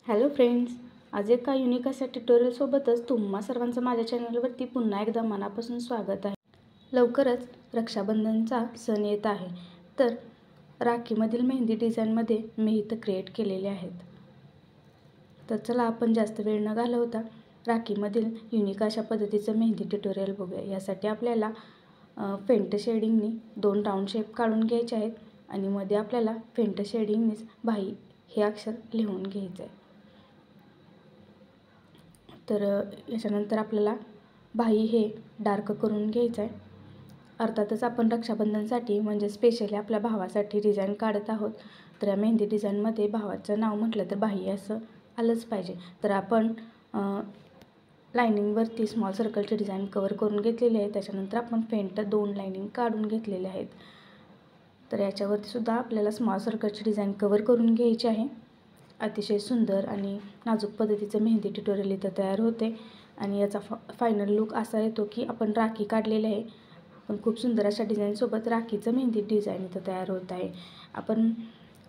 Hello friends, आज एका unique अशा ट्युटोरियलसोबतच तुम्हा सर्वांचं माझ्या चॅनलवरती पुन्हा एकदा मनापासून स्वागत आहे. लवकरच रक्षाबंधनचा सण येत आहे, तर राखीमधील मेहंदी डिझाईनमध्ये मी इथं क्रिएट केलेले आहेत. तर चला आपण जास्त वेळ न घालवता राखीमधील युनिक अशा पद्धतीचं मेहंदी ट्युटोरियल बघूया. यासाठी आपल्याला फेंट शेडिंगनी 2 राऊंड शेप काढून घ्यायचे आहेत आणि मध्ये आपल्याला फेंट शेडिंगनीच भाई हे अक्षर लिहून घ्यायचं आहे. तर याच्यानंतर आपल्याला भाई हे डार्क करून घ्यायचं आहे. अर्थातच आपण रक्षाबंधनसाठी म्हणजे स्पेशली आपल्या भावासाठी डिझाईन काढत आहोत. तर या मेहंदी डिझाईनमध्ये भावाचं नाव म्हटलं तर भाई असं आलंच पाहिजे. तर आपण लायनिंगवरती स्मॉल सर्कलचे डिझाईन कवर करून घेतलेले आहे. त्याच्यानंतर आपण फेंट 2 लायनिंग काढून घेतलेले आहेत. तर याच्यावरती सुद्धा आपल्याला स्मॉल सर्कलची डिझाईन कवर करून घ्यायची आहे. अतिशय सुंदर आणि नाजूक पद्धतीचं मेहंदी ट्युटोरियल इथं तयार होते आणि याचा फायनल लुक असा येतो की आपण राखी काढलेली आहे, पण खूप सुंदर अशा डिझाईनसोबत राखीचं मेहंदी डिझाईन इथं तयार होत आहे. आपण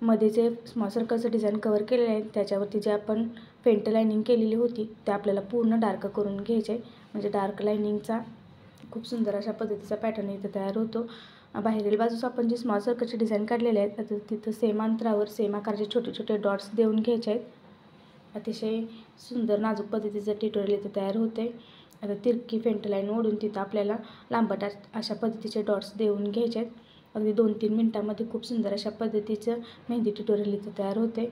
मध्ये जे स्मॉल सर्कलचं डिझाईन कवर केलेलं आहे त्याच्यावरती जे आपण फेंट लायनिंग केलेली होती ते आपल्याला पूर्ण डार्क करून घ्यायचे, म्हणजे डार्क लायनिंगचा खूप सुंदर अशा पद्धतीचा पॅटर्न इथं तयार होतो. बाहेरील बाजूस आपण जे स्मॉल सर्कलचे डिझाईन काढलेले आहेत आता तिथं सेम अंतरावर सेम आकारचे छोटे छोटे डॉट्स देऊन घ्यायचे आहेत. अतिशय सुंदर नाजूक पद्धतीचं ट्युटोरियल इथं तयार होते. आता तिरकी फेंट लाईन ओढून तिथं आपल्याला लांबट अशा पद्धतीचे डॉट्स देऊन घ्यायचे आहेत. अगदी 2-3 मिनटामध्ये खूप सुंदर अशा पद्धतीचं मेहंदी ट्युटोरियल इथं तयार होते.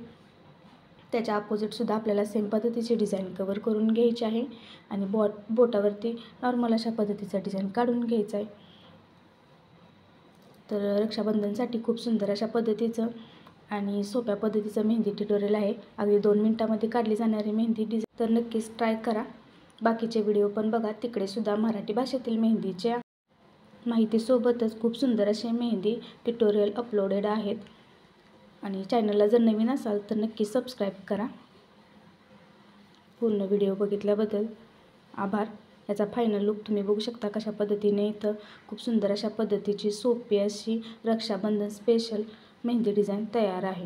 त्याच्या अपोजिटसुद्धा आपल्याला सेम पद्धतीची डिझाईन कवर करून घ्यायची आहे आणि बोटावरती नॉर्मल अशा पद्धतीचं डिझाईन काढून घ्यायचं आहे. तर रक्षाबंधनसाठी खूप सुंदर अशा पद्धतीचं आणि सोप्या पद्धतीचं मेहंदी ट्युटोरियल आहे. अगदी 2 मिनटामध्ये काढली जाणारी मेहंदी डिझाईन. तर नक्कीच ट्राय करा. बाकीचे व्हिडिओ पण बघा, तिकडेसुद्धा मराठी भाषेतील मेहंदीच्या माहितीसोबतच खूप सुंदर असे मेहंदी ट्युटोरियल अपलोडेड आहेत. आणि चॅनलला जर नवीन असाल तर नक्की सबस्क्राईब करा. पूर्ण व्हिडिओ बघितल्याबद्दल आभार. याचा फायनल लुक तुम्ही बघू शकता कशा पद्धतीने इथं खूप सुंदर अशा पद्धतीची सोपी अशी रक्षाबंधन स्पेशल मेहंदी डिझाईन तयार आहे.